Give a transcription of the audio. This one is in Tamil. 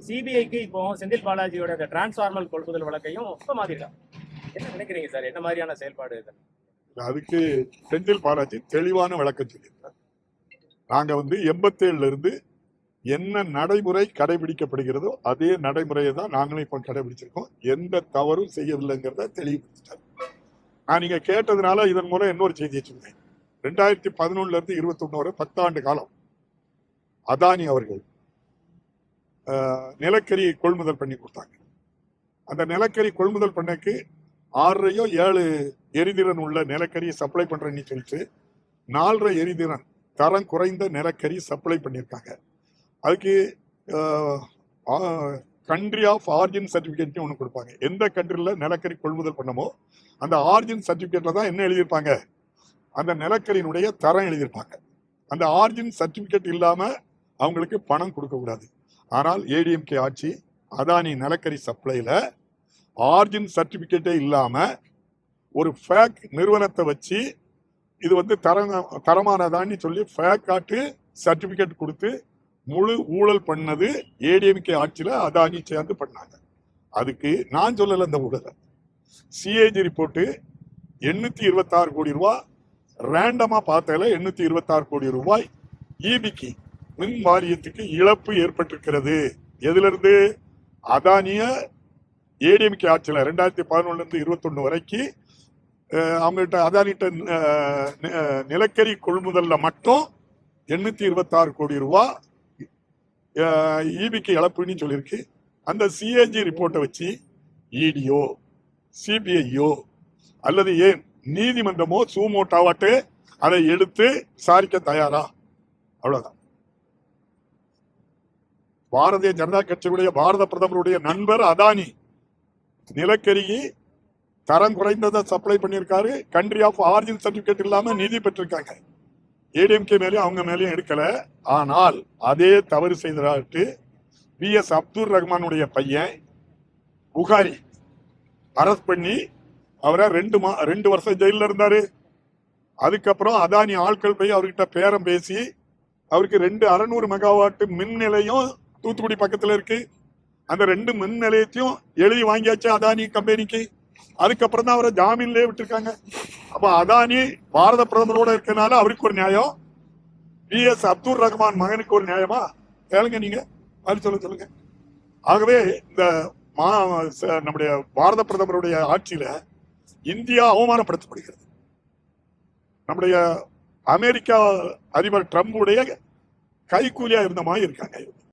சிபிஐக்கு இப்போ செந்தில் பாலாஜியோட இந்த டிரான்ஸ்ஃபார்மல் கொள்முதல் வழக்கையும் இப்ப மாத்திருக்காங்க. என்ன நினைக்கிறீங்க சார்? என்ன மாதிரியான செயல்பாடு இது? அதுக்கு செந்தில் பாலாஜி தெளிவான விளக்கம் சொல்லியிருக்கார். நாங்க 87ல இருந்து என்ன நடைமுறை கடைபிடிக்கப்படுகிறதோ அதே நடைமுறையை தான் நாங்களும் இப்ப கடைபிடிச்சிருக்கோம். எந்த தவறும் செய்யவில்லைங்கிறத தெளிவுபடுத்திட்டார். நான் நீங்க கேட்டதுனால இதன் மூலம் இன்னொரு செய்தியை சொன்னேன். 2011 இருந்து 21 வரை 10 ஆண்டு காலம் அதானி அவர்கள் நிலக்கரி கொள்முதல் பண்ணி கொடுத்தாங்க. அந்த நிலக்கரி கொள்முதல் பண்ணக்கு 6 7 எரிதிறன் உள்ள நிலக்கரியை சப்ளை பண்றேன்னு சொல்லிட்டு 4 எரிதிறன் தரம் குறைந்த நிலக்கரி சப்ளை பண்ணியிருக்காங்க. அதுக்கு கண்ட்ரி ஆஃப் ஆரிஜின் சர்டிபிகேட் ஒன்று கொடுப்பாங்க. எந்த கண்ட்ரியில் நிலக்கரி கொள்முதல் பண்ணமோ அந்த ஆரிஜின் சர்டிபிகேட்ல தான் என்ன எழுதியிருப்பாங்க, அந்த நிலக்கரியினுடைய தரம் எழுதியிருப்பாங்க. அந்த ஆரிஜின் சர்டிபிகேட் இல்லாம அவங்களுக்கு பணம் கொடுக்க கூடாது. ஆனால் ஏடிஎம்கே ஆட்சி அதானி நிலக்கரி சப்ளைல ஆரிஜின் சர்டிபிகேட்டே இல்லாம ஒரு ஃபேக் நிறுவனத்தை வச்சு இது தரமானதான்னு சொல்லி ஃபேக் காட்டு சர்டிபிகேட் கொடுத்து முழு ஊழல் பண்ணது ஏடிஎம்கே ஆட்சியில அதானி சேர்ந்து பண்ணாங்க. அதுக்கு நான் சொல்லல, இந்த ஊழல் சிஏஜி ரிப்போர்ட் 826 கோடி ரூபாய் ரேண்டமா பார்த்ததுல 826 கோடி ரூபாய் ஈபிக்கு மின் வாரியத்துக்கு இழப்பு ஏற்பட்டிருக்கிறது. எதுல இருந்து? அதானிய ஏடிஎம்கே ஆட்சியில 2011 இருந்து 21 வரைக்கும் அவங்ககிட்ட அதானிட்ட நிலக்கரி கொள்முதல்ல மட்டும் 826 கோடி ரூபாய் ஈபிக்கு இழப்புன்னு சொல்லியிருக்கு. அந்த சிஏஜி ரிப்போர்ட்டை வச்சு இடியோ சிபிஐயோ அல்லது ஏன் நீதிமன்றமோ சூமோட்டாவாட்டு அதை எடுத்து விசாரிக்க தயாரா? அவ்வளவுதான். பாரதிய ஜனதா கட்சியுடைய பாரத பிரதமருடைய நண்பர் அதானி நிலக்கரியை தரம் குறைந்ததை சப்ளை பண்ணியிருக்காரு. கண்ட்ரி ஆஃப் ஆரிஜின் சர்டிபிகேட் இல்லாம நிதி பெற்றிருக்காங்க. ஏடிஎம்கே மேலேயும் அவங்க மேலேயும் எடுக்கல. ஆனால் அதே தவறு செய்ததாட்டு பிஎஸ் அப்துல் ரஹ்மானுடைய பையன் புகாரி அரெஸ்ட் பண்ணி அவரை 2 வருஷம் ஜெயில இருந்தாரு. அதுக்கப்புறம் அதானி ஆட்கள் போய் அவர்கிட்ட பேரம் பேசி அவருக்கு 600 மெகாவாட் மின் நிலையம் தூத்துக்குடி பக்கத்துல இருக்கு. அந்த 2 மின் நிலையத்தையும் எழுதி வாங்கியாச்சு அதானி கம்பெனிக்கு. அதுக்கப்புறம் தான் அவரை ஜாமீன்லயே விட்டுருக்காங்க. அப்ப அதானி பாரத பிரதமரோட இருக்கனால அவருக்கு ஒரு நியாயம், பிஎஸ் அப்துல் ரஹ்மான் மகனுக்கு ஒரு நியாயமா? கேளுங்க நீங்க, அது சொல்லுங்க. ஆகவே இந்த நம்முடைய பாரத பிரதமருடைய ஆட்சியில இந்தியா அவமானப்படுத்தப்படுகிறது. நம்முடைய அமெரிக்கா அதிபர் ட்ரம்புடைய கைக்கூலியா இருந்த மாதிரி இருக்காங்க.